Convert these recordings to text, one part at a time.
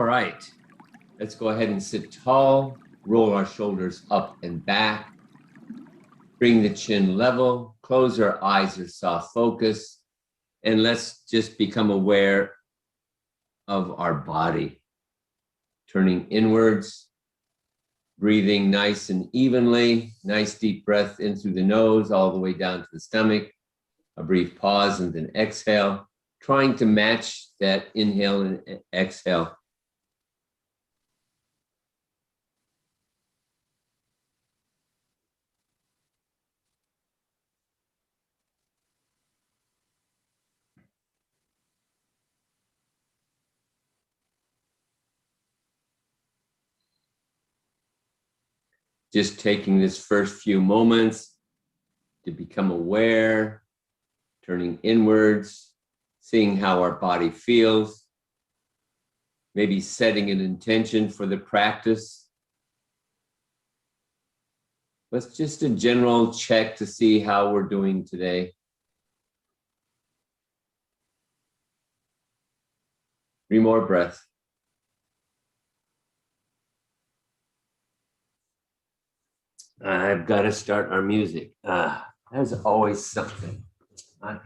All right, let's go ahead and sit tall, roll our shoulders up and back, bring the chin level, close our eyes or soft focus, and let's just become aware of our body, turning inwards, breathing nice and evenly, nice deep breath in through the nose all the way down to the stomach, a brief pause and then exhale, trying to match that inhale and exhale. Just taking this first few moments to become aware, turning inwards, seeing how our body feels, maybe setting an intention for the practice. Let's just a general check to see how we're doing today. 3 more breaths. I've got to start our music. There's always something. Okay.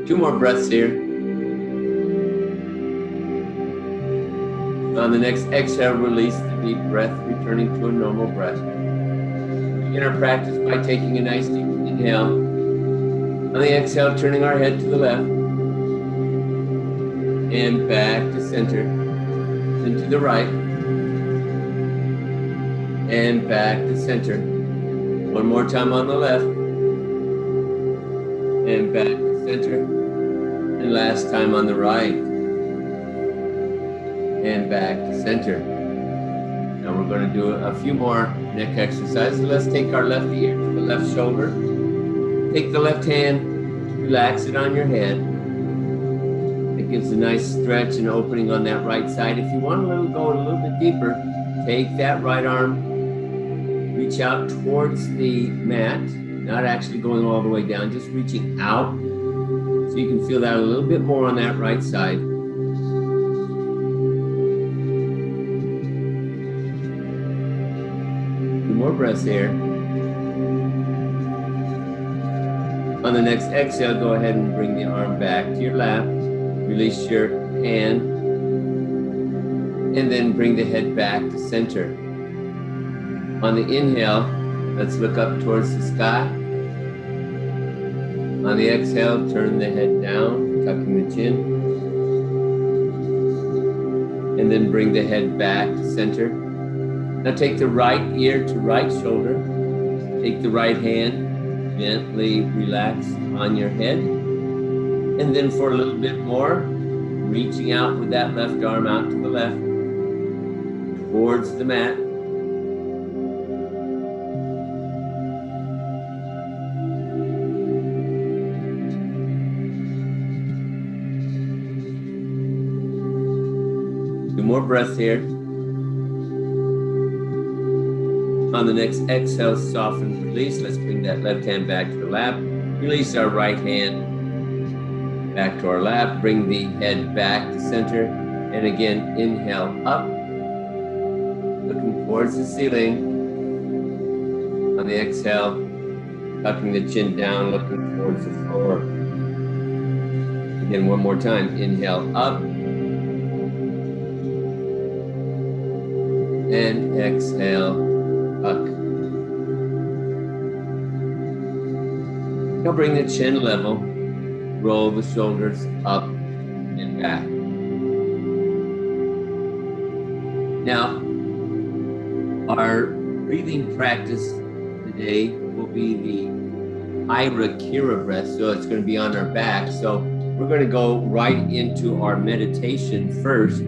2 more breaths here. On the next exhale, release the deep breath, returning to a normal breath. Begin our practice by taking a nice deep inhale. On the exhale, turning our head to the left and back to center, then to the right and back to center. One more time on the left and back to center. And last time on the right and back to center. Now we're going to do a few more neck exercises. Let's take our left ear to the left shoulder. Take the left hand, relax it on your head. It gives a nice stretch and opening on that right side. If you want to go a little bit deeper, take that right arm, reach out towards the mat, not actually going all the way down, just reaching out. So you can feel that a little bit more on that right side. 2 more breaths here. On the next exhale, go ahead and bring the arm back to your lap. Release your hand. And then bring the head back to center. On the inhale, let's look up towards the sky. On the exhale, turn the head down, tucking the chin. And then bring the head back to center. Now take the right ear to right shoulder. Take the right hand, gently relax on your head. And then for a little bit more, reaching out with that left arm out to the left, towards the mat. More breath here. On the next exhale, soften, release. Let's bring that left hand back to the lap. Release our right hand back to our lap. Bring the head back to center. And again, inhale up. Looking towards the ceiling. On the exhale, tucking the chin down, looking towards the floor. Again, one more time. Inhale up. And exhale, up. Now bring the chin level, roll the shoulders up and back. Now, our breathing practice today will be the Ira Kira breath, so it's going to be on our back. So we're going to go right into our meditation first,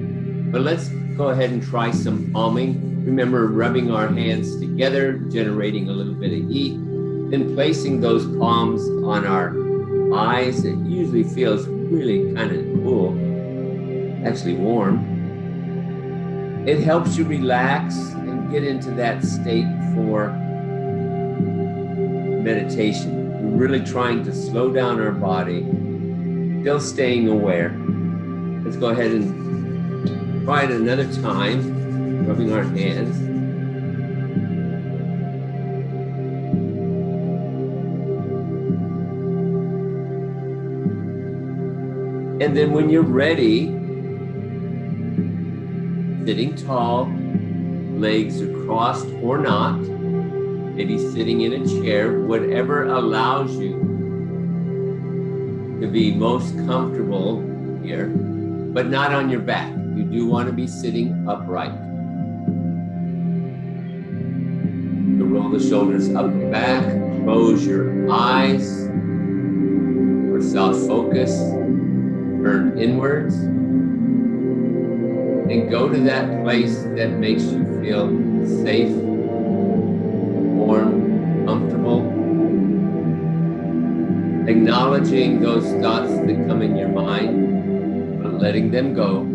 but let's go ahead and try some palming. Remember, rubbing our hands together, generating a little bit of heat, then placing those palms on our eyes. It usually feels really kind of cool, actually warm. It helps you relax and get into that state for meditation. We're really trying to slow down our body, still staying aware. Let's go ahead and try it another time, rubbing our hands. And then when you're ready, sitting tall, legs are crossed or not, maybe sitting in a chair, whatever allows you to be most comfortable here, but not on your back. You do want to be sitting upright. So roll the shoulders up and back, close your eyes or soft focus, turn inwards, and go to that place that makes you feel safe, warm, comfortable. Acknowledging those thoughts that come in your mind, but letting them go.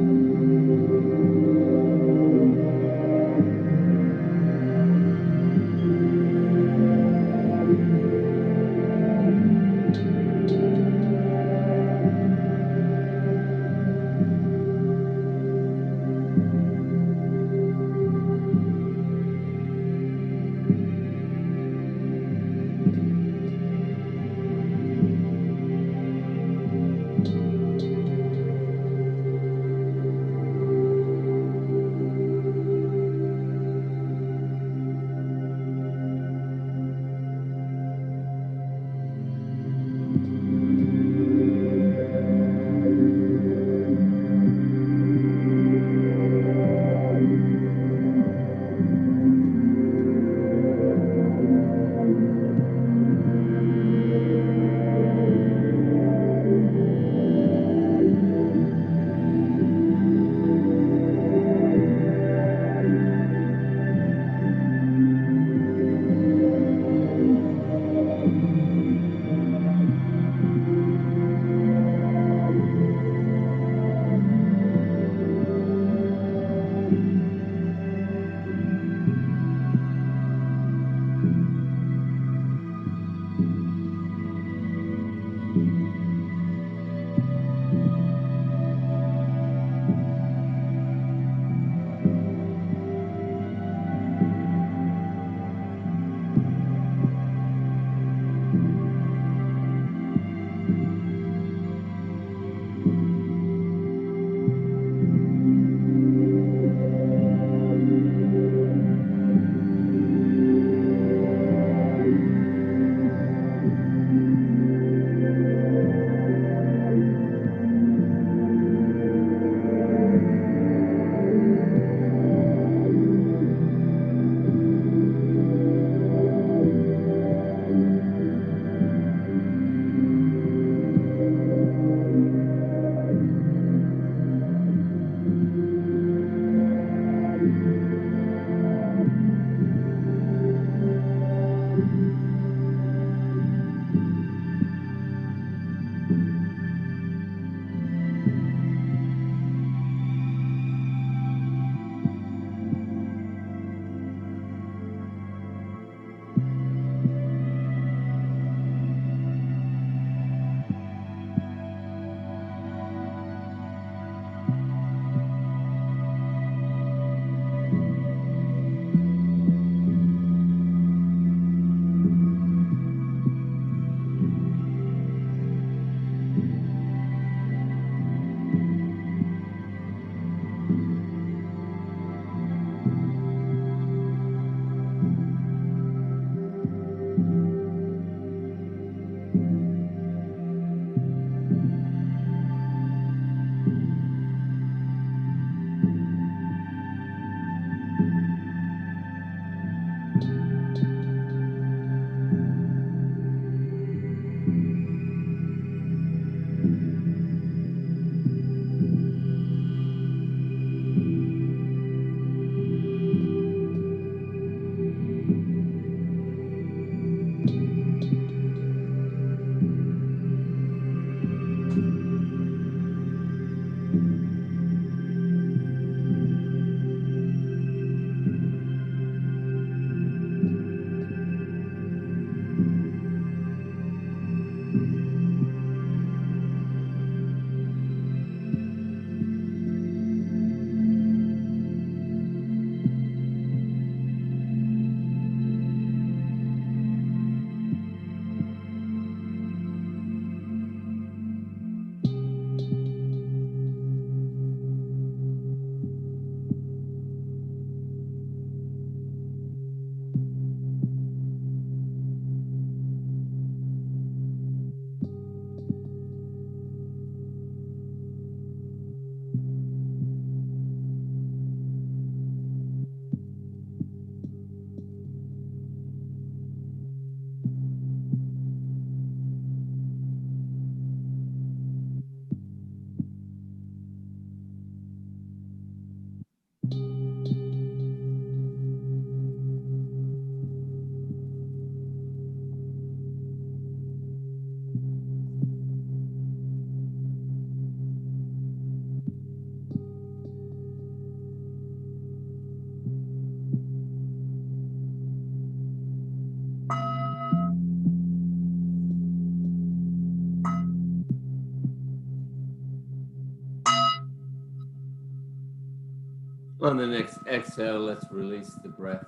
On the next exhale, let's release the breath.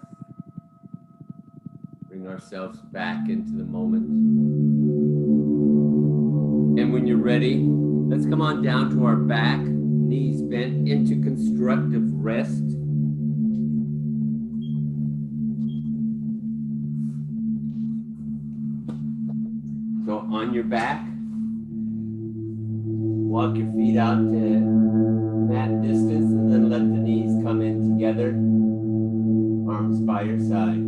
Bring ourselves back into the moment. And when you're ready, let's come on down to our back, knees bent into constructive rest. So on your back, walk your feet out to mat distance and then let the knees come in together, arms by your side.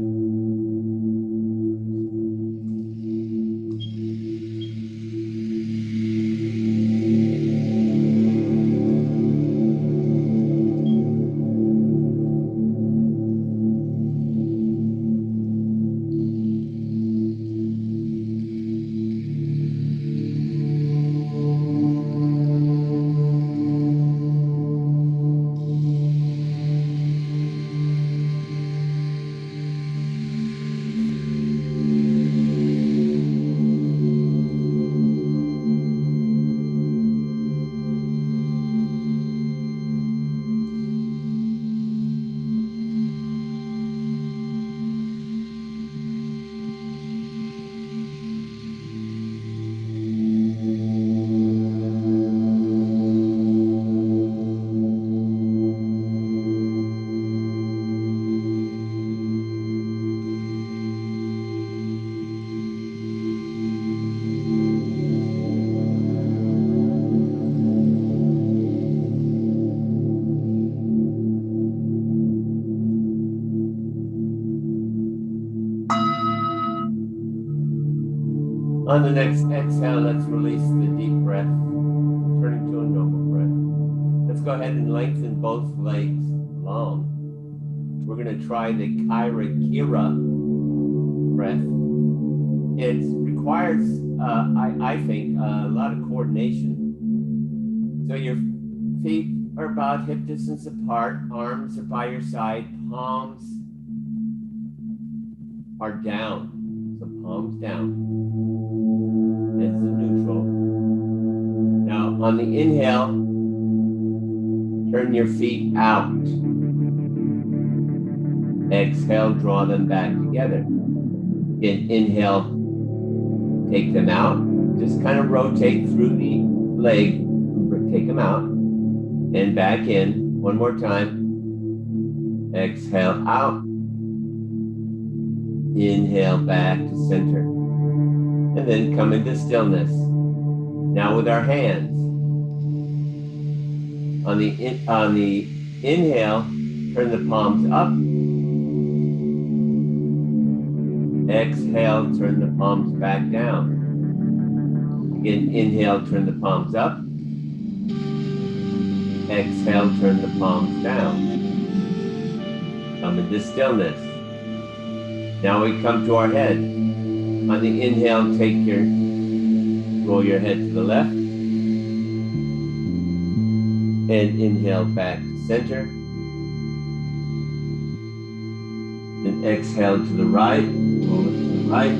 On the next exhale, let's release the deep breath, turning to a normal breath. Let's go ahead and lengthen both legs long. We're going to try the Kira breath. It requires, I think, a lot of coordination. So your feet are about hip distance apart, arms are by your side, palms are down. So palms down. That's the neutral. Now on the inhale, turn your feet out. Exhale, draw them back together. Again, inhale, take them out. Just kind of rotate through the leg, take them out, and back in. One more time. Exhale out. Inhale back to center. And then come into stillness. Now with our hands. On the inhale, turn the palms up. Exhale, turn the palms back down. Again, inhale, turn the palms up. Exhale, turn the palms down. Come into stillness. Now we come to our head. On the inhale, roll your head to the left. And inhale back to center. Then exhale to the right, roll it to the right.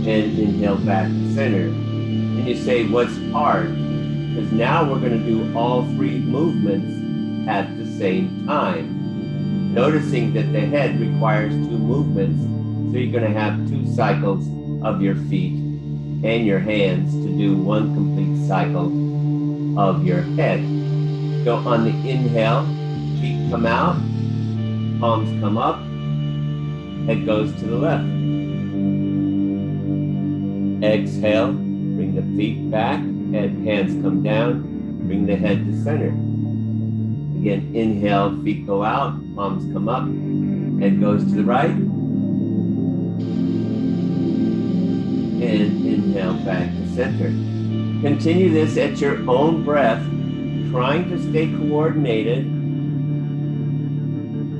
And inhale back to center. And you say, what's hard? Because now we're going to do all three movements at the same time. Noticing that the head requires two movements, so you're going to have 2 cycles of your feet and your hands to do one complete cycle of your head. So on the inhale, feet come out, palms come up, head goes to the left. Exhale, bring the feet back, hands come down, bring the head to center. Again, inhale, feet go out, palms come up, head goes to the right. And inhale back to center. Continue this at your own breath, trying to stay coordinated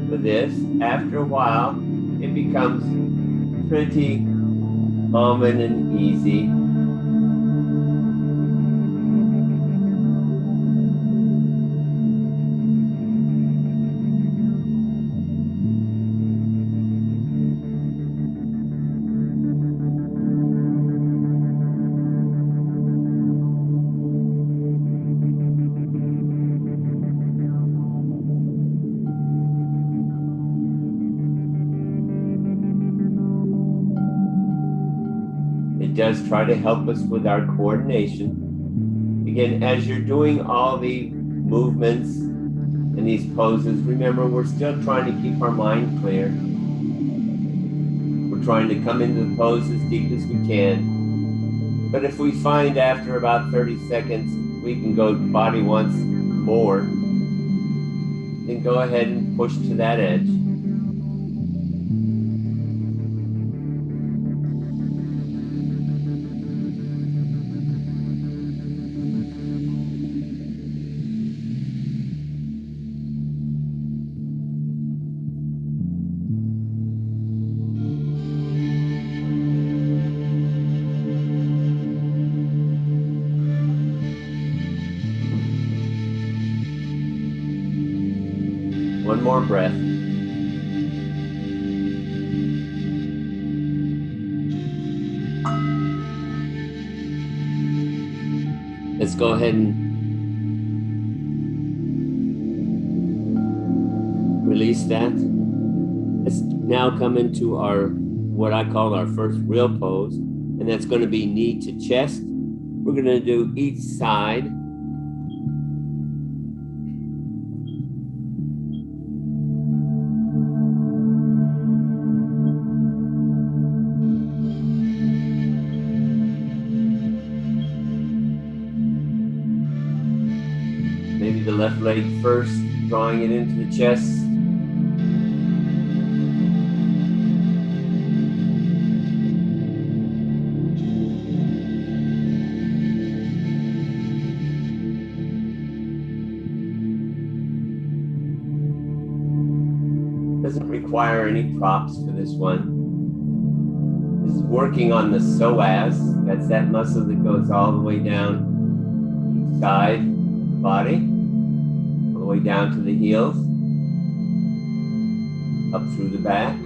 with this. After a while, it becomes pretty common and easy. does try to help us with our coordination. Again, as you're doing all the movements and these poses, remember, we're still trying to keep our mind clear. We're trying to come into the pose as deep as we can. But if we find after about 30 seconds, we can go body wants more, then go ahead and push to that edge. One more breath. Let's go ahead and release that. Let's now come into our, what I call our first real pose, and that's going to be knee to chest. We're going to do each side. Maybe the left leg first, drawing it into the chest. Doesn't require any props for this one. This is working on the psoas. That's that muscle that goes all the way down each side of the body, all the way down to the heels, up through the back.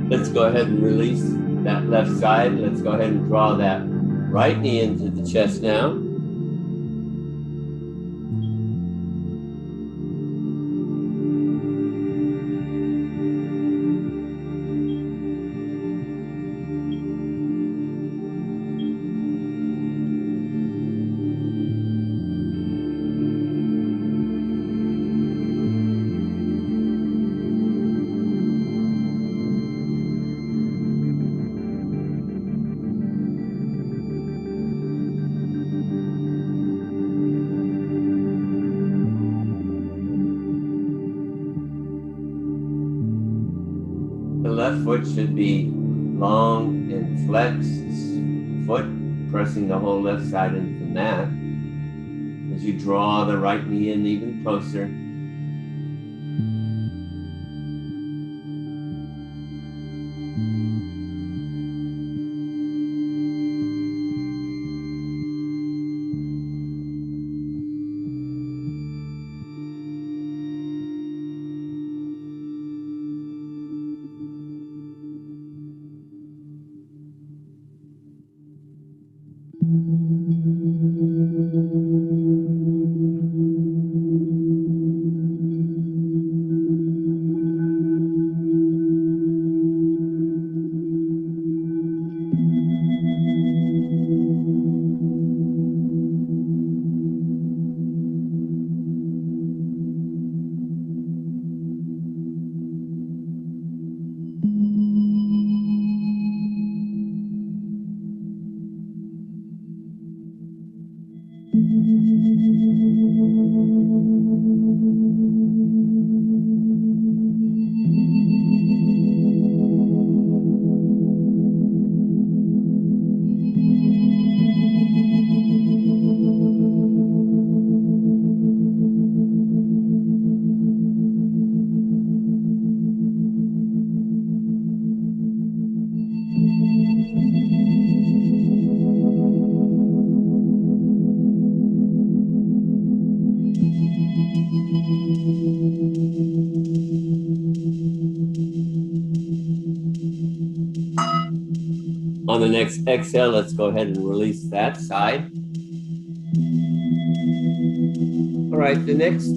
Let's go ahead and release that left side. Let's go ahead and draw that right knee into the chest now. The left foot should be long and flexed foot, pressing the whole left side into the mat. As you draw the right knee in even closer. On the next exhale, let's go ahead and release that side. All right, the next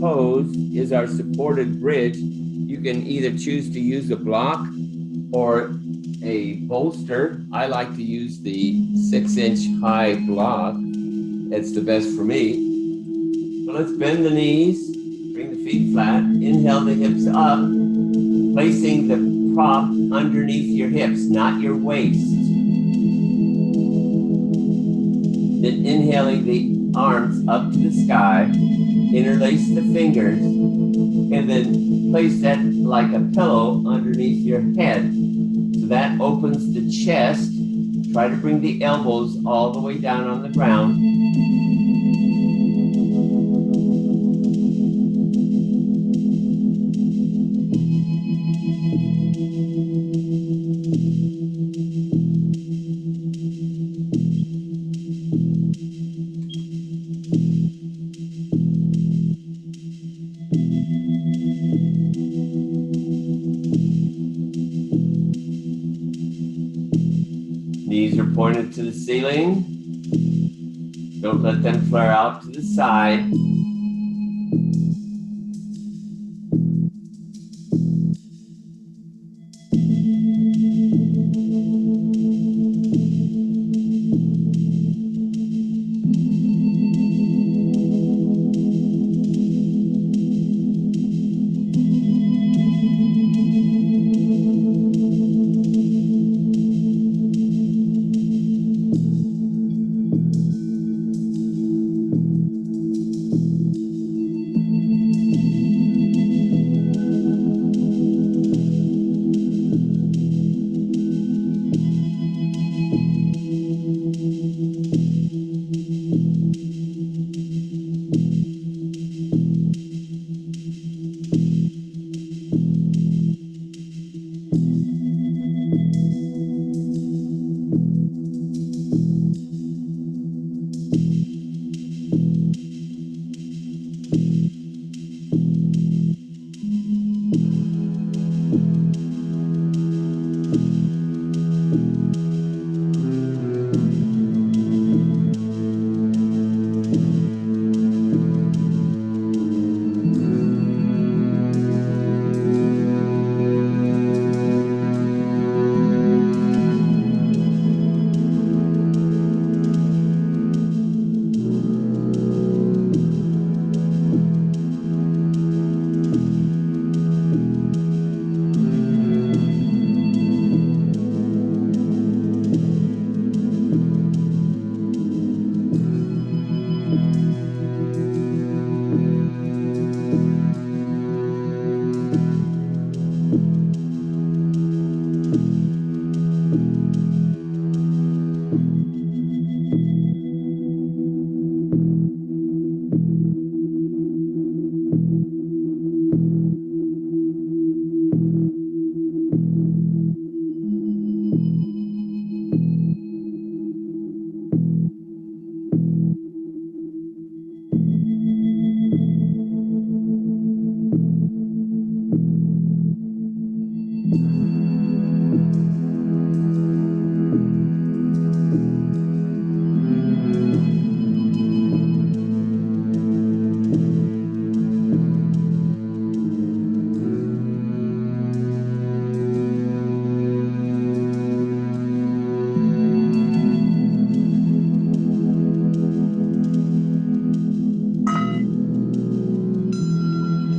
pose is our supported bridge. You can either choose to use a block or a bolster. I like to use the 6-inch high block. It's the best for me. So let's bend the knees, bring the feet flat, inhale the hips up, placing the prop underneath your hips, not your waist. Then inhaling the arms up to the sky, interlace the fingers, and then place that like a pillow underneath your head. So that opens the chest. Try to bring the elbows all the way down on the ground. Knees are pointed to the ceiling. Don't let them flare out to the side.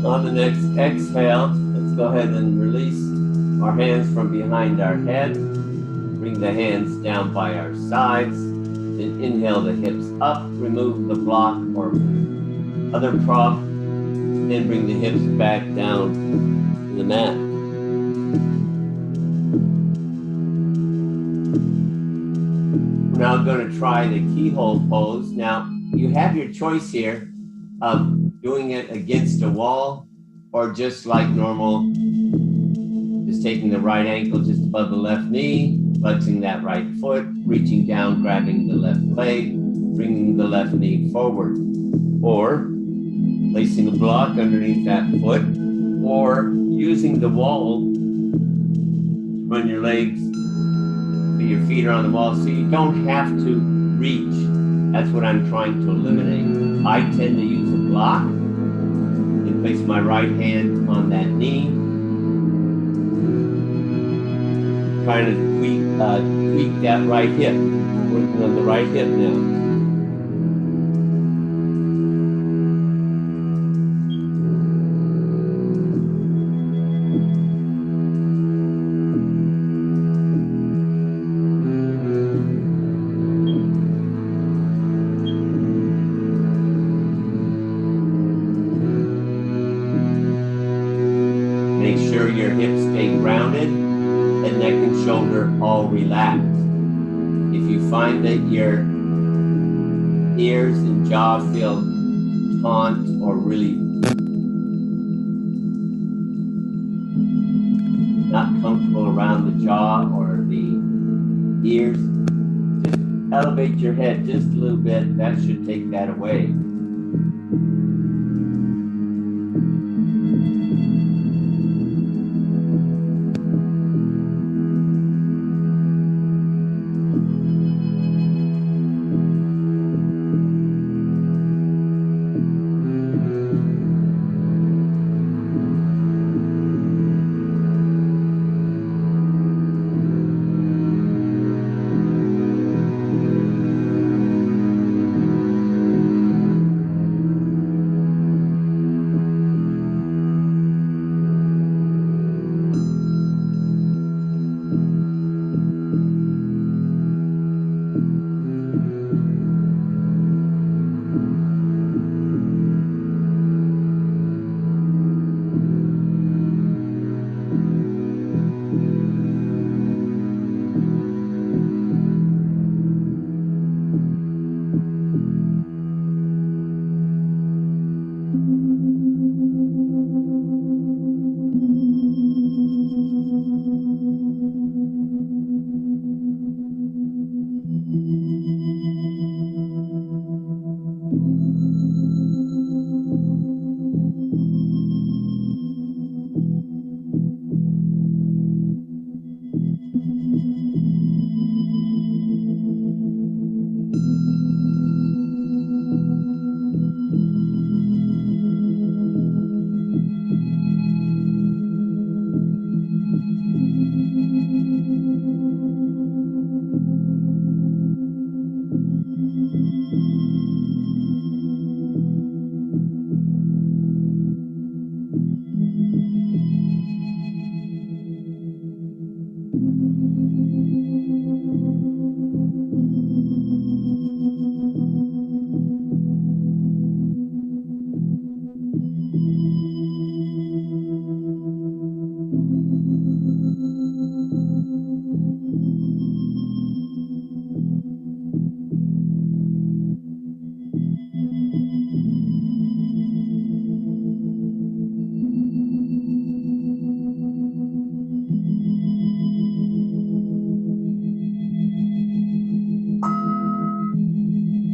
On the next exhale, let's go ahead and release our hands from behind our head. Bring the hands down by our sides. Then inhale the hips up, remove the block or other prop. Then bring the hips back down to the mat. We're now going to try the keyhole pose. Now, you have your choice here of doing it against a wall or just like normal, just taking the right ankle just above the left knee, flexing that right foot, reaching down, grabbing the left leg, bringing the left knee forward, or placing a block underneath that foot, or using the wall to run your legs Your feet are on the wall, so you don't have to reach. That's what I'm trying to eliminate. I tend to use a block and place my right hand on that knee. Trying to tweak that right hip. Working on the right hip now. Make sure your hips stay grounded and neck and shoulder all relaxed. If you find that your ears and jaw feel taut or really not comfortable around the jaw or the ears, just elevate your head just a little bit. That should take that away.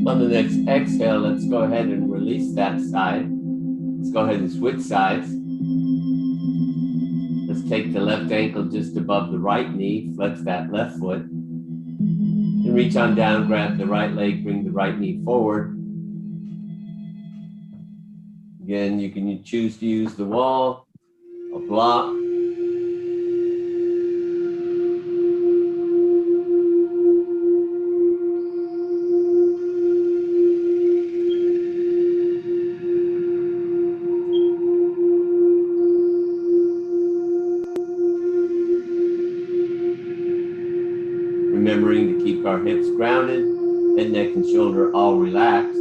On the next exhale, let's go ahead and release that side. Let's go ahead and switch sides. Let's take the left ankle just above the right knee, flex that left foot, and reach on down, grab the right leg, bring the right knee forward. Again, you can choose to use the wall, a block. Remembering to keep our hips grounded and neck and shoulder all relaxed.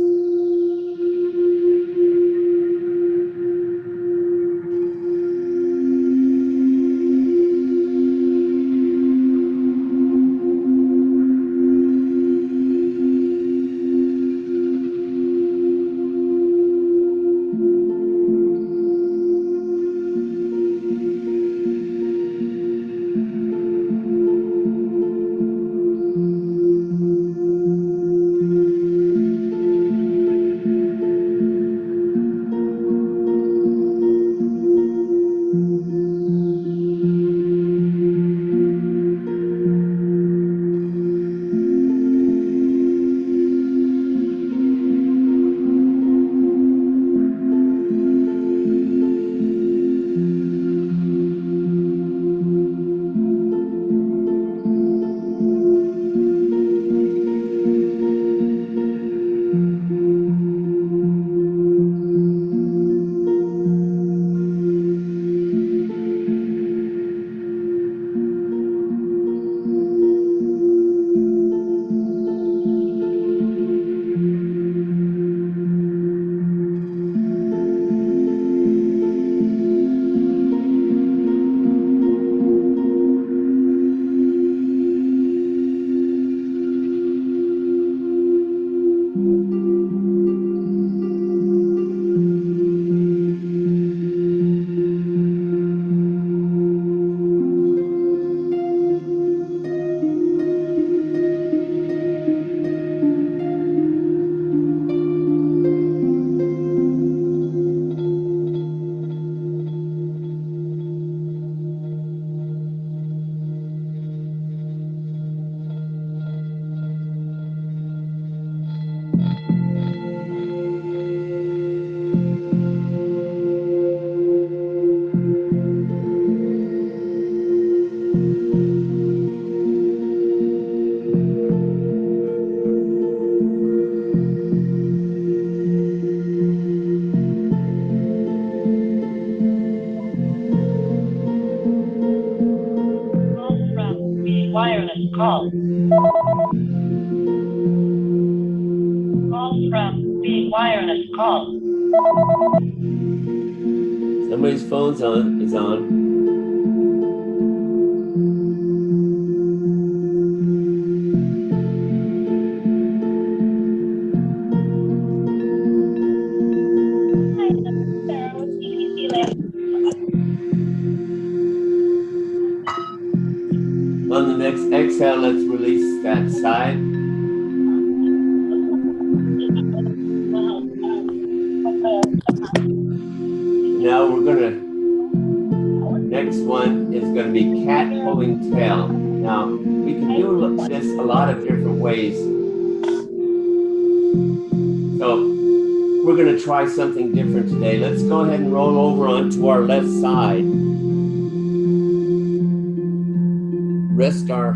wireless call. Call from being wireless call. Somebody's phone's on, is on. On the next exhale, let's release that side. Now we're gonna, next one is gonna be cat pulling tail. Now, we can do this a lot of different ways. So we're gonna try something different today. Let's go ahead and roll over onto our left side. Rest our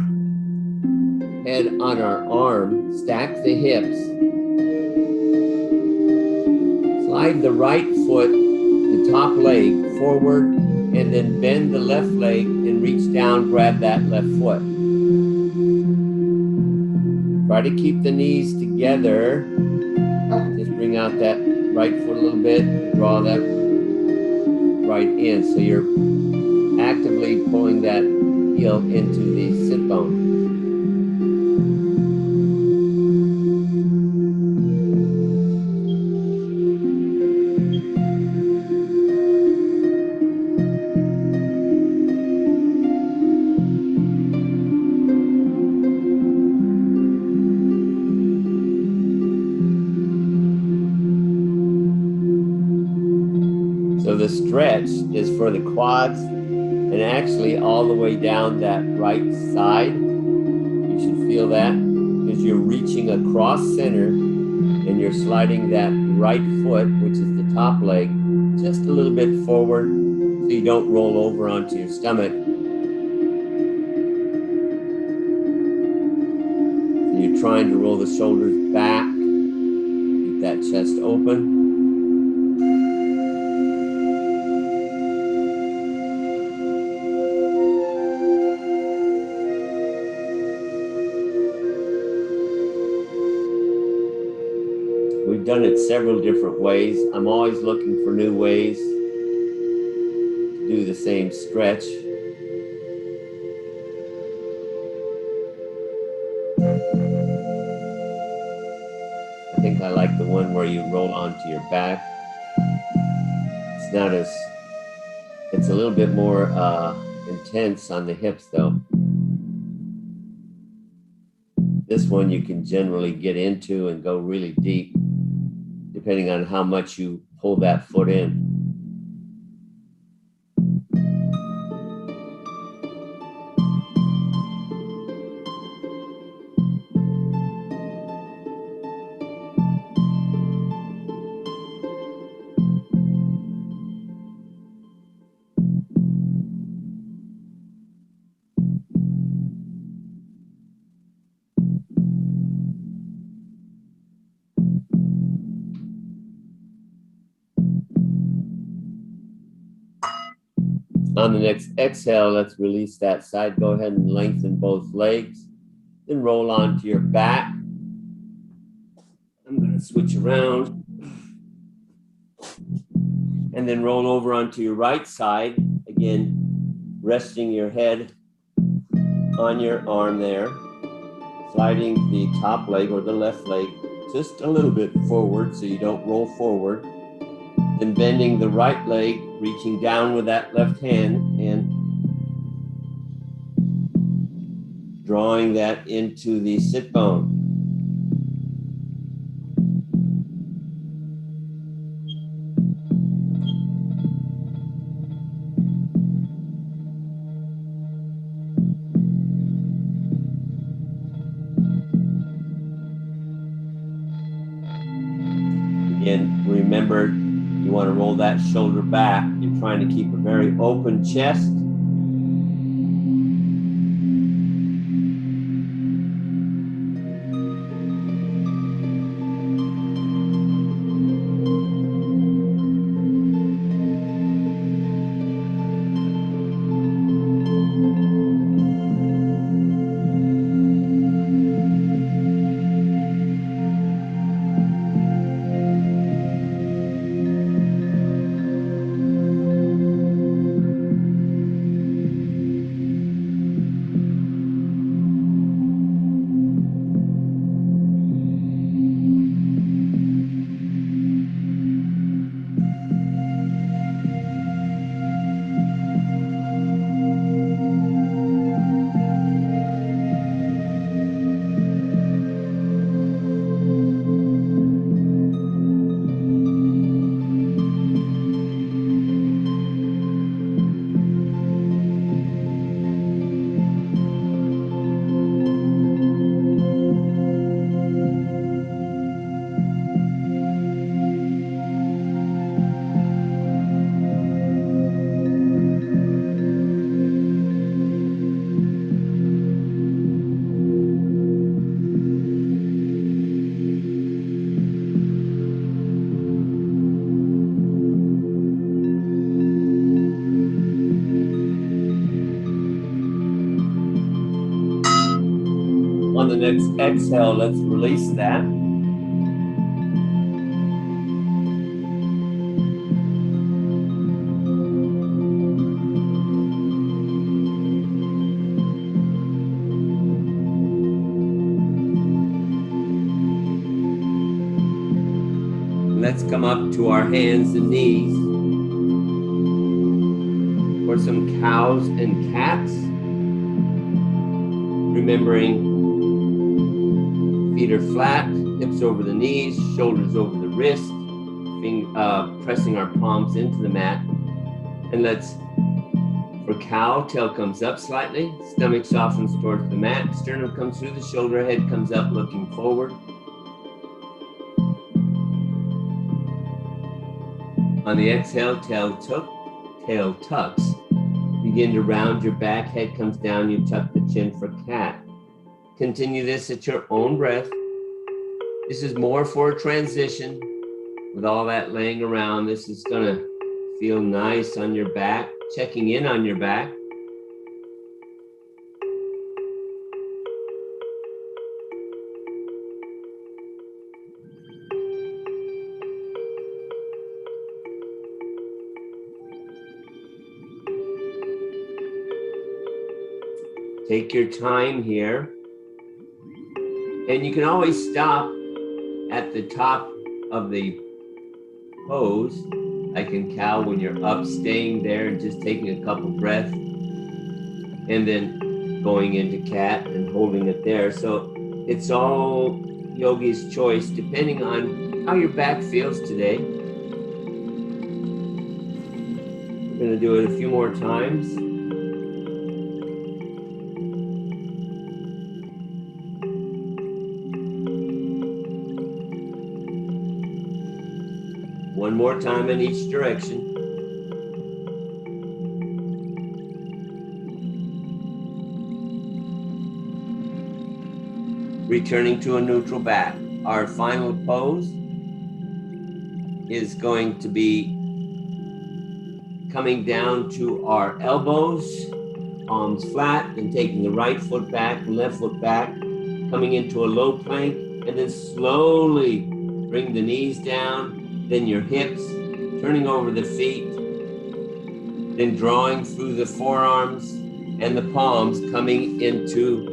head on our arm, stack the hips. Slide the right foot, the top leg forward, and then bend the left leg and reach down, grab that left foot. Try to keep the knees together. Just bring out that right foot a little bit, draw that right in. So you're actively pulling that heel into the sit bone. So the stretch is for the quads and actually all the way down that right side. You should feel that as you're reaching across center and you're sliding that right foot, which is the top leg, just a little bit forward so you don't roll over onto your stomach. So you're trying to roll the shoulders back, keep that chest open. We've done it several different ways. I'm always looking for new ways to do the same stretch. I think I like the one where you roll onto your back. It's not as, it's a little bit more intense on the hips though. This one you can generally get into and go really deep, depending on how much you pull that foot in. On the next exhale, let's release that side. Go ahead and lengthen both legs. Then roll onto your back. I'm going to switch around. And then roll over onto your right side. Again, resting your head on your arm there. Sliding the top leg or the left leg just a little bit forward so you don't roll forward. Then bending the right leg, reaching down with that left hand and drawing that into the sit bone. Again, remember, you want to roll that shoulder back. You're trying to keep a very open chest. On the next exhale, let's release that. Let's come up to our hands and knees for some cows and cats. Remembering feet are flat, hips over the knees, shoulders over the wrist, pressing our palms into the mat. And let's, for cow, tail comes up slightly, stomach softens towards the mat, sternum comes through the shoulder, head comes up looking forward. On the exhale, tail tucks. Begin to round your back, head comes down, you tuck the chin for cat. Continue this at your own breath. This is more for a transition. With all that laying around, this is gonna feel nice on your back, checking in on your back. Take your time here. And you can always stop at the top of the pose, like in cow when you're up, staying there and just taking a couple breaths, and then going into cat and holding it there. So it's all yogi's choice, depending on how your back feels today. We're gonna do it a few more times. One more time in each direction. Returning to a neutral back. Our final pose is going to be coming down to our elbows, palms flat, and taking the right foot back, left foot back, coming into a low plank, and then slowly bring the knees down, then your hips, turning over the feet, then drawing through the forearms and the palms, coming into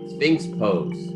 Sphinx pose.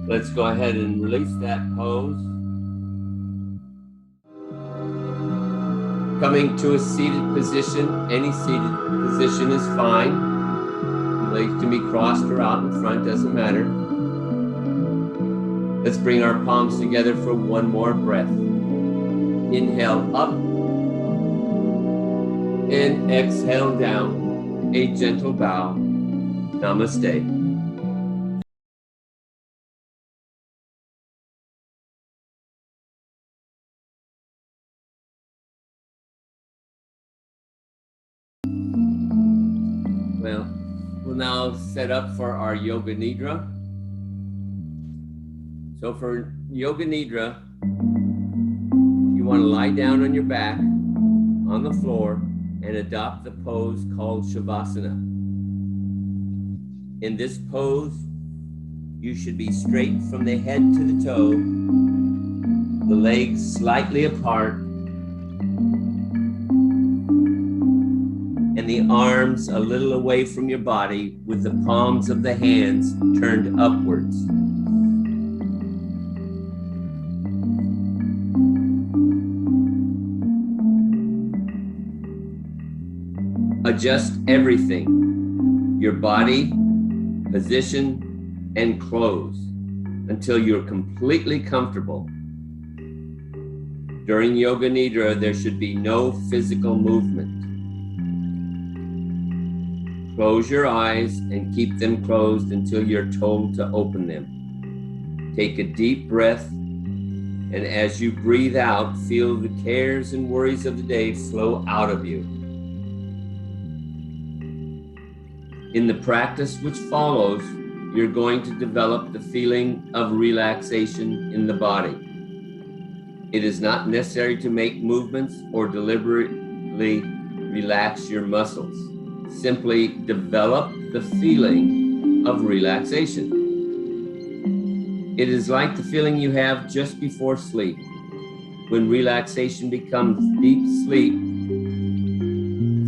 Let's go ahead and release that pose. Coming to a seated position. Any seated position is fine. Legs can be crossed or out in front, doesn't matter. Let's bring our palms together for one more breath. Inhale up and exhale down. A gentle bow. Namaste. Well, we'll now set up for our Yoga Nidra. So for Yoga Nidra, you want to lie down on your back on the floor and adopt the pose called Shavasana. In this pose, you should be straight from the head to the toe, the legs slightly apart, and the arms a little away from your body with the palms of the hands turned upwards. Adjust everything, your body, position, and clothes until you're completely comfortable. During Yoga Nidra, there should be no physical movement. Close your eyes and keep them closed until you're told to open them. Take a deep breath, and as you breathe out, feel the cares and worries of the day flow out of you. In the practice which follows, you're going to develop the feeling of relaxation in the body. It is not necessary to make movements or deliberately relax your muscles. Simply develop the feeling of relaxation. It is like the feeling you have just before sleep. When relaxation becomes deep sleep,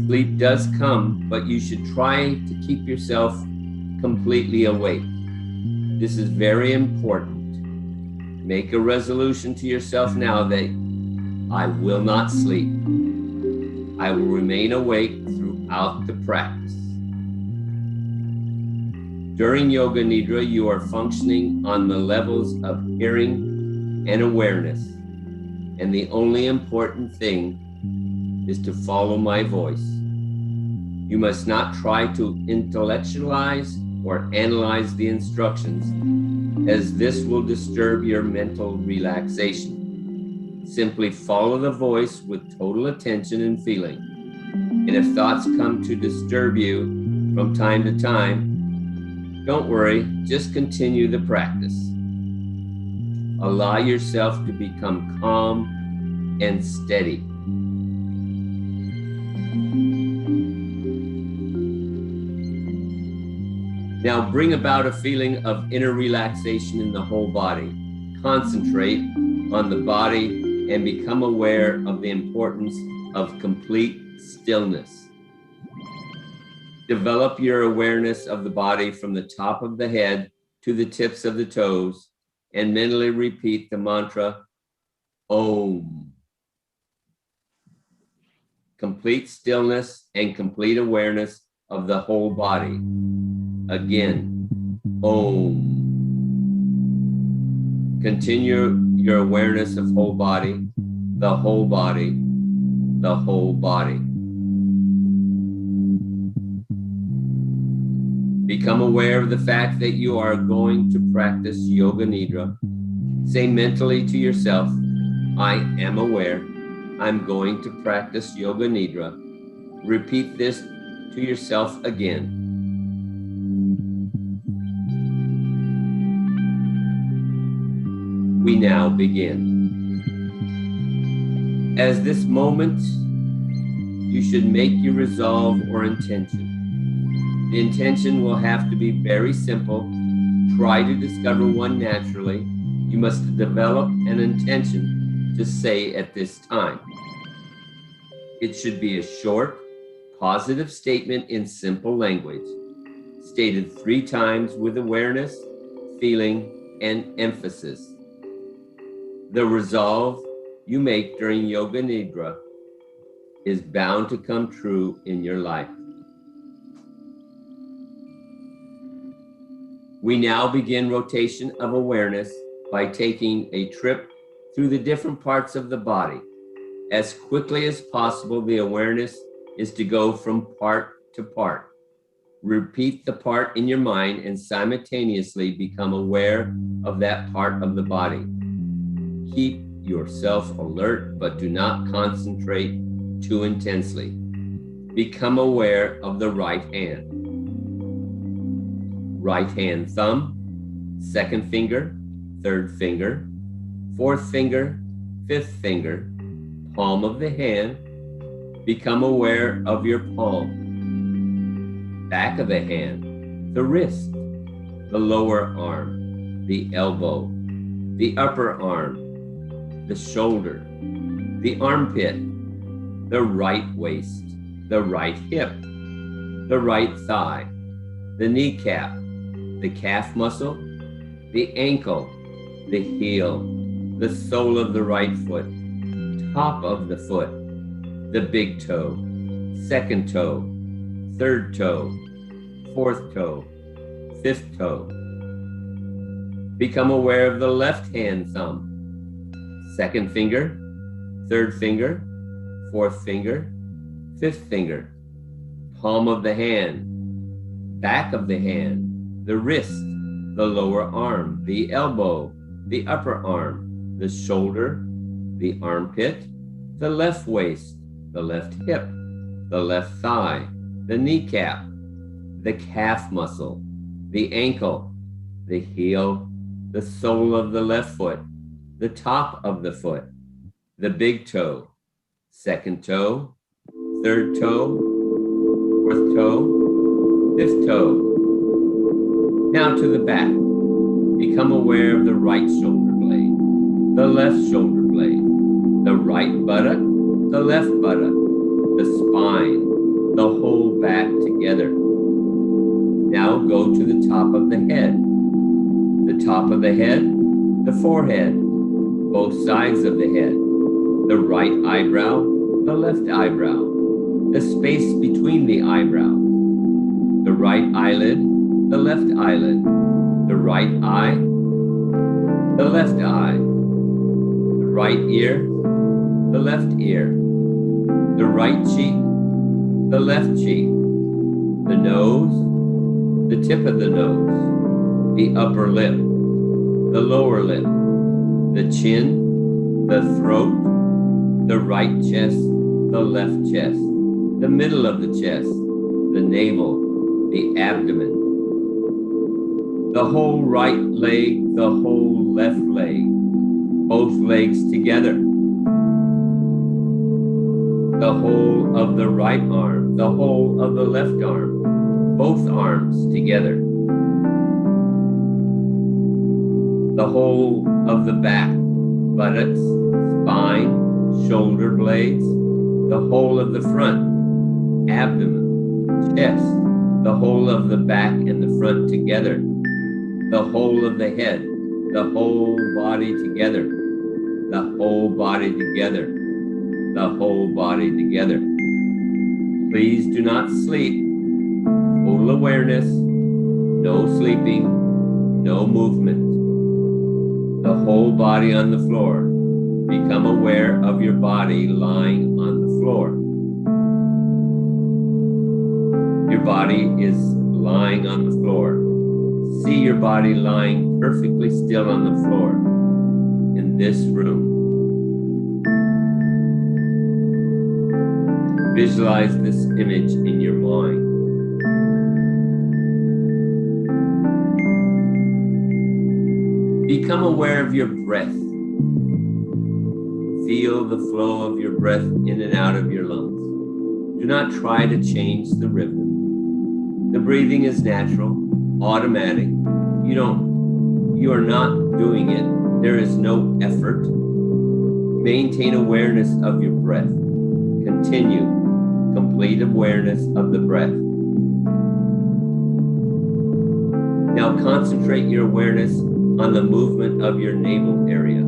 sleep does come, but you should try to keep yourself completely awake. This is very important. Make a resolution to yourself now that I will not sleep. I will remain awake throughout the practice. During Yoga Nidra, you are functioning on the levels of hearing and awareness, and the only important thing is to follow my voice. You must not try to intellectualize or analyze the instructions, as this will disturb your mental relaxation. Simply follow the voice with total attention and feeling. And if thoughts come to disturb you from time to time, don't worry, just continue the practice. Allow yourself to become calm and steady. Now bring about a feeling of inner relaxation in the whole body. Concentrate on the body and become aware of the importance of complete stillness. Develop your awareness of the body from the top of the head to the tips of the toes and mentally repeat the mantra, Om. Complete stillness and complete awareness of the whole body. Again, Om. Continue your awareness of whole body, the whole body, the whole body. Become aware of the fact that you are going to practice Yoga Nidra. Say mentally to yourself, I am aware. I'm going to practice Yoga Nidra. Repeat this to yourself again. We now begin. As this moment, you should make your resolve or intention. The intention will have to be very simple. Try to discover one naturally. You must develop an intention to say at this time. It should be a short, positive statement in simple language, stated 3 times with awareness, feeling, and emphasis. The resolve you make during Yoga Nidra is bound to come true in your life. We now begin rotation of awareness by taking a trip through the different parts of the body. As quickly as possible, the awareness is to go from part to part. Repeat the part in your mind and simultaneously become aware of that part of the body. Keep yourself alert, but do not concentrate too intensely. Become aware of the right hand. right hand thumb, second finger, third finger, fourth finger, fifth finger, palm of the hand. Become aware of your palm, back of the hand, the wrist, the lower arm, the elbow, the upper arm, the shoulder, the armpit, the right waist, the right hip, the right thigh, the kneecap, the calf muscle, the ankle, the heel, the sole of the right foot, top of the foot, the big toe, second toe, third toe, fourth toe, fifth toe. Become aware of the left hand thumb, second finger, third finger, fourth finger, fifth finger, palm of the hand, back of the hand, the wrist, the lower arm, the elbow, the upper arm, the shoulder, the armpit, the left waist, the left hip, the left thigh, the kneecap, the calf muscle, the ankle, the heel, the sole of the left foot, the top of the foot, the big toe, second toe, third toe, fourth toe, fifth toe. Now to the back. Become aware of the right shoulder blade, the left shoulder blade, the right buttock, the left buttock, the spine, the whole back together. Now go to the top of the head. The top of the head, the forehead, both sides of the head, the right eyebrow, the left eyebrow, the space between the eyebrows, the right eyelid, the left eyelid, the right eye, the left eye, the right ear, the left ear, the right cheek, the left cheek, the nose, the tip of the nose, the upper lip, the lower lip, the chin, the throat, the right chest, the left chest, the middle of the chest, the navel, the abdomen, the whole right leg, the whole left leg, both legs together, the whole of the right arm, the whole of the left arm, both arms together, the whole of the back, buttocks, spine, shoulder blades, the whole of the front, abdomen, chest, the whole of the back and the front together, the whole of the head, the whole body together, the whole body together, the whole body together. Please do not sleep. Total awareness, no sleeping, no movement. The whole body on the floor. Become aware of your body lying on the floor. Your body is lying on the floor. See your body lying perfectly still on the floor in this room. Visualize this image in your mind. Become aware of your breath. Feel the flow of your breath in and out of your lungs. Do not try to change the rhythm. The breathing is natural, automatic. You are not doing it. There is no effort. Maintain awareness of your breath. Continue. Complete awareness of the breath. Now concentrate your awareness on the movement of your navel area.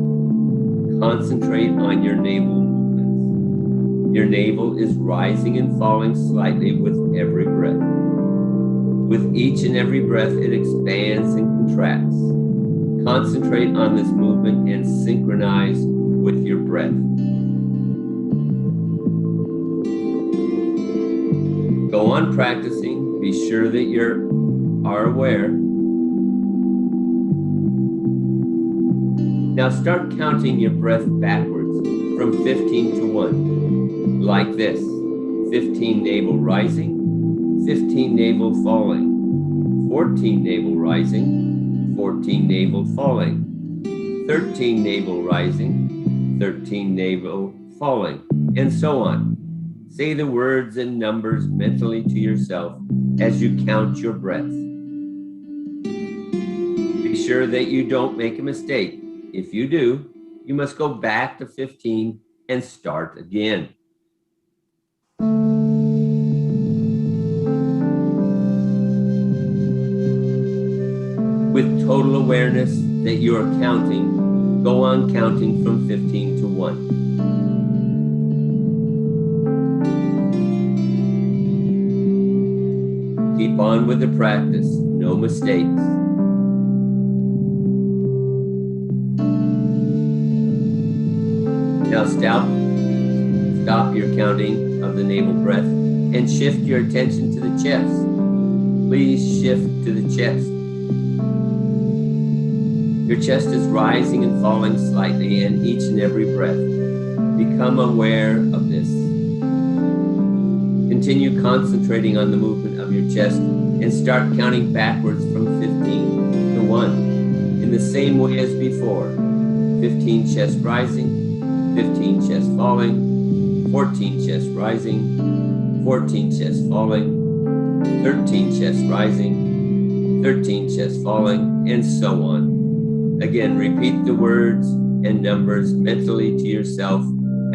Concentrate on your navel movements. Your navel is rising and falling slightly with every breath. With each and every breath, it expands and contracts. Concentrate on this movement and synchronize with your breath. Go on practicing. Be sure that you are aware. Now start counting your breath backwards from 15 to 1. Like this. 15 navel rising, 15 navel falling, 14 navel rising, 14 navel falling, 13 navel rising, 13 navel falling, and so on. Say the words and numbers mentally to yourself as you count your breath. Be sure that you don't make a mistake. If you do, you must go back to 15 and start again. With total awareness that you are counting, go on counting from 15 to 1. Keep on with the practice, no mistakes. Now stop your counting of the navel breath and shift your attention to the chest. Please shift to the chest. Your chest is rising and falling slightly in each and every breath. Become aware of this. Continue concentrating on the movement of your chest and start counting backwards from 15 to 1 in the same way as before. 15 chest rising, 15 chest falling, 14 chest rising, 14 chest falling, 13 chest rising, 13 chest falling, and so on. Again, repeat the words and numbers mentally to yourself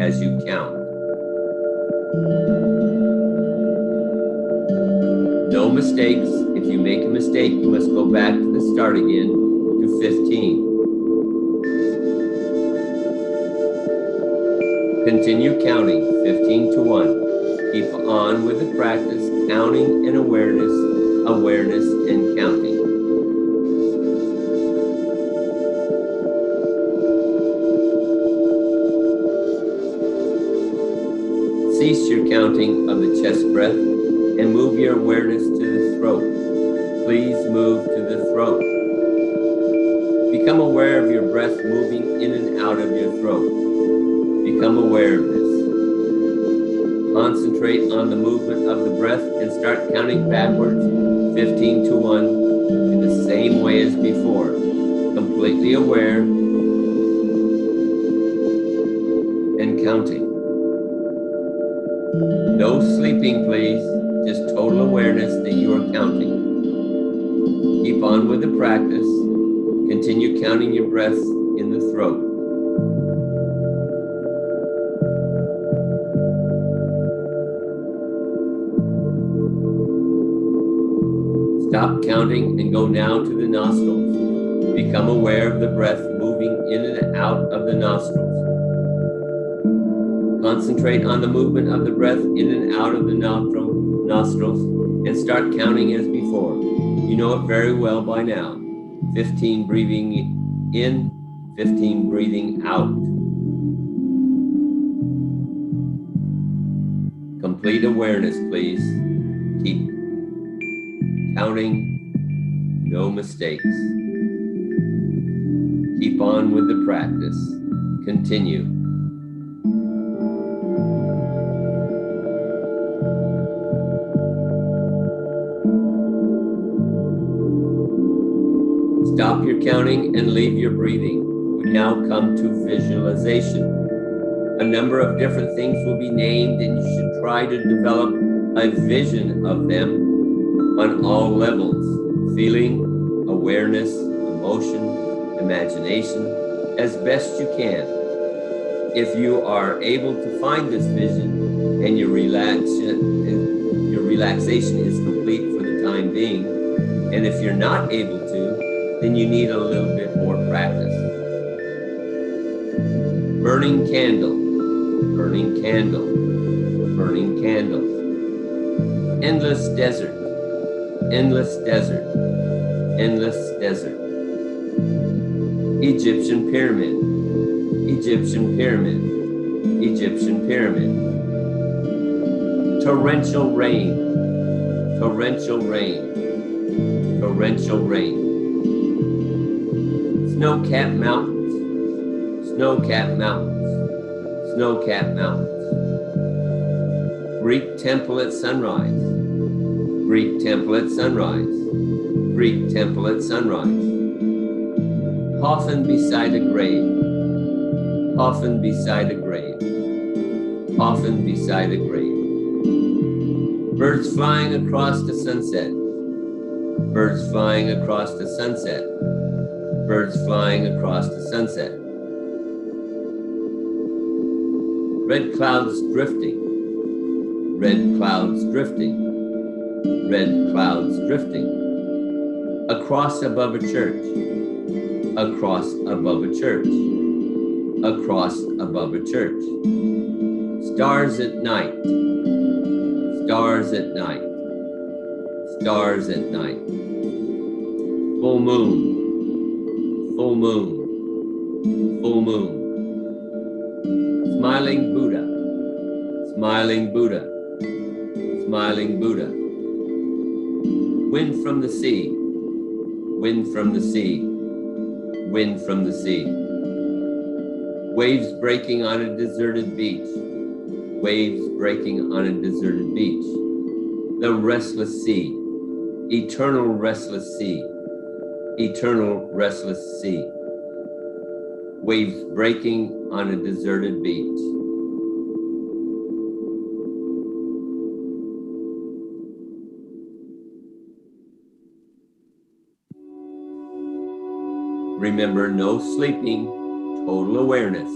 as you count. No mistakes. If you make a mistake, you must go back to the start again to 15. Continue counting 15 to 1. Keep on with the practice, counting and awareness, awareness and counting. Cease your counting of the chest breath and move your awareness to the throat. Please move to the throat. Become aware of your breath moving in and out of your throat. Become aware of this. Concentrate on the movement of the breath and start counting backwards, 15 to 1, in the same way as before. Completely aware and counting. No sleeping, please. Just total awareness that you are counting. Keep on with the practice. Continue counting your breath in the throat. Stop counting and go now to the nostrils. Become aware of the breath moving in and out of the nostrils. Concentrate on the movement of the breath in and out of the nostrils and start counting as before. You know it very well by now. 15 breathing in, 15 breathing out. Complete awareness, please. Keep counting, no mistakes. Keep on with the practice. Continue. Stop your counting and leave your breathing. We now come to visualization. A number of different things will be named, and you should try to develop a vision of them on all levels: feeling, awareness, emotion, imagination, as best you can. If you are able to find this vision and your relaxation is complete for the time being, and if you're not able to, then you need a little bit more practice. Burning candle, burning candle, burning candle. Endless desert, endless desert, endless desert. Egyptian pyramid, Egyptian pyramid, Egyptian pyramid. Torrential rain, torrential rain, torrential rain. Snow-capped mountains, snow-capped mountains, snow-capped mountains. Greek temple at sunrise, Greek temple at sunrise, Greek temple at sunrise. Coffin beside a grave. Coffin beside a grave. Coffin beside a grave. Birds flying across the sunset. Birds flying across the sunset. Birds flying across the sunset. Red clouds drifting. Red clouds drifting. Red clouds drifting. Across above a church. Across above a church. Across above a church. Stars at night. Stars at night. Stars at night. Full moon. Full moon. Full moon. Smiling Buddha. Smiling Buddha. Smiling Buddha. Wind from the sea. Wind from the sea. Wind from the sea. Waves breaking on a deserted beach. Waves breaking on a deserted beach. The restless sea. Eternal restless sea. Eternal restless sea. Waves breaking on a deserted beach. Remember, no sleeping, total awareness.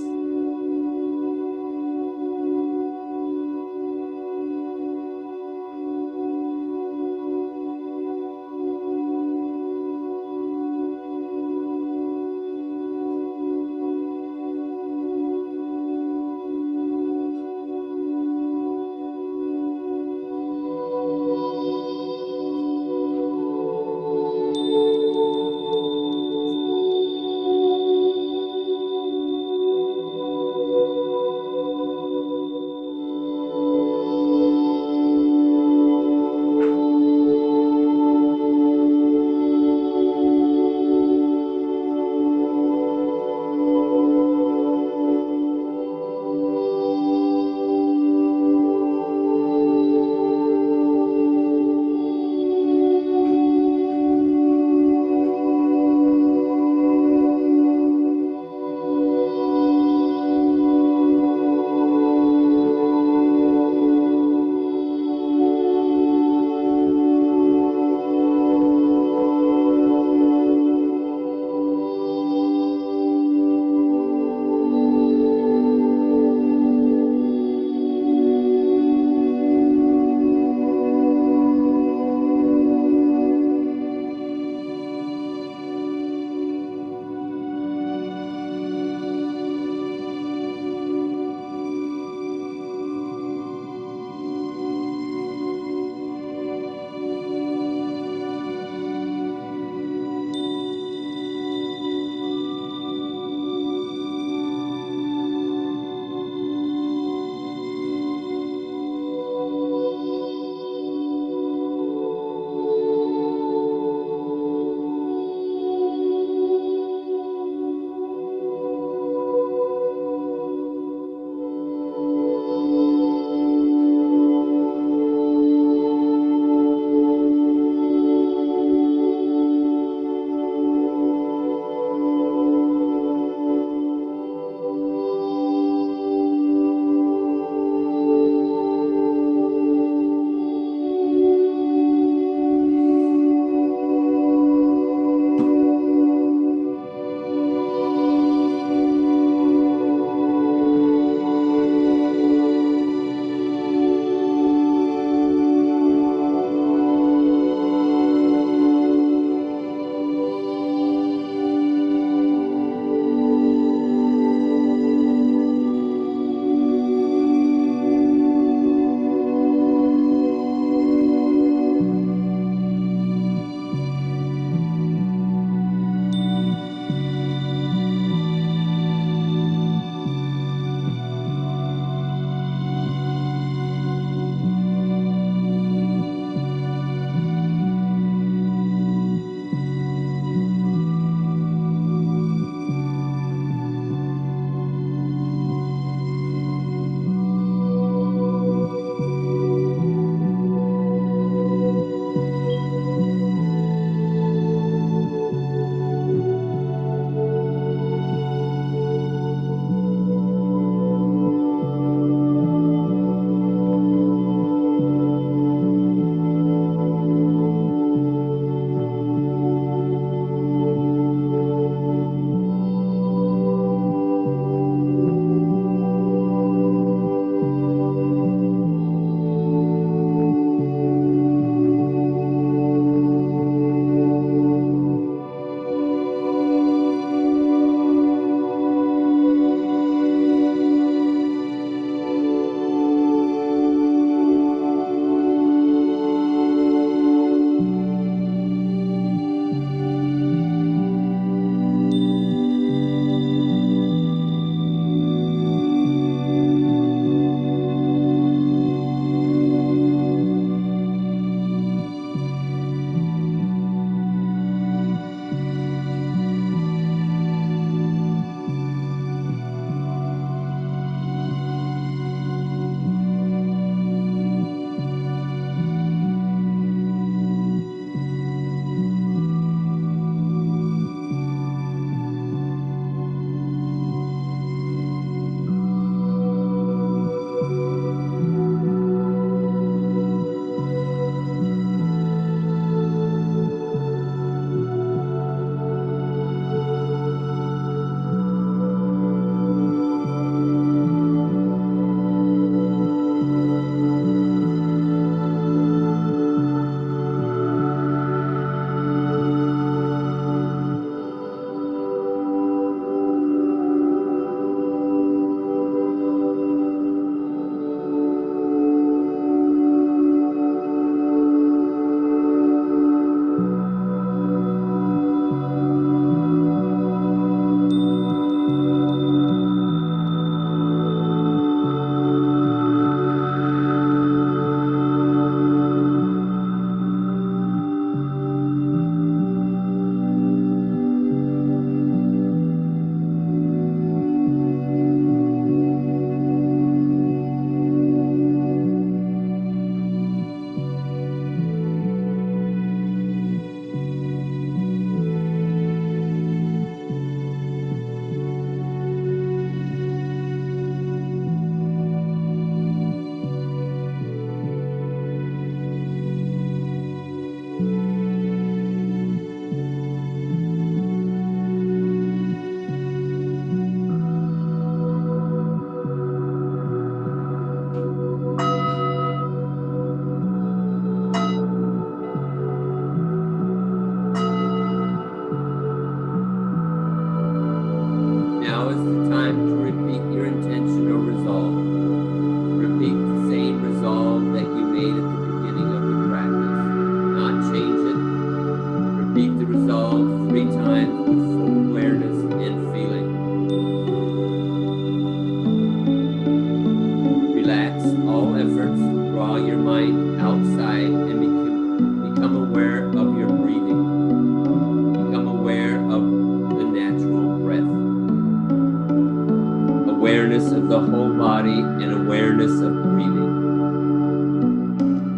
awareness of the whole body and awareness of breathing.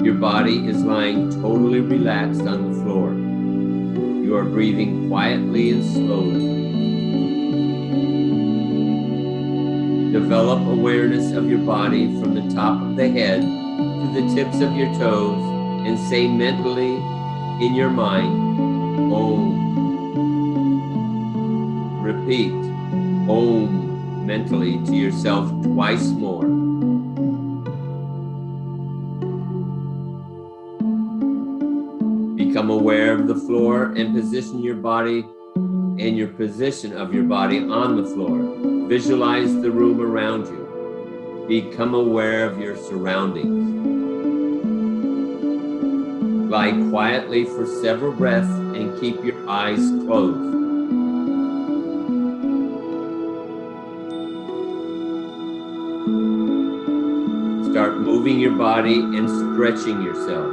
Your body is lying totally relaxed on the floor. You are breathing quietly and slowly. Develop awareness of your body from the top of the head to the tips of your toes and say mentally in your mind, Om. Repeat Om mentally to yourself twice more. Become aware of the floor and position your body and your position of your body on the floor. Visualize the room around you. Become aware of your surroundings. Lie quietly for several breaths and keep your eyes closed. Start moving your body and stretching yourself.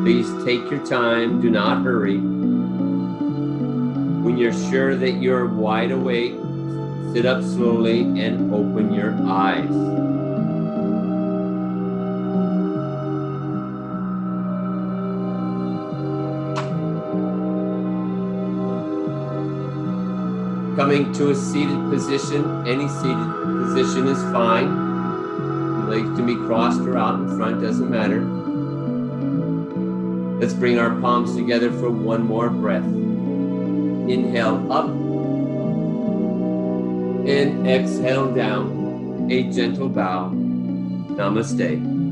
Please take your time, do not hurry. When you're sure that you're wide awake, sit up slowly and open your eyes. Coming to a seated position, any seated position is fine. Your legs can be crossed or out in front, doesn't matter. Let's bring our palms together for one more breath. Inhale up and exhale down. A gentle bow. Namaste.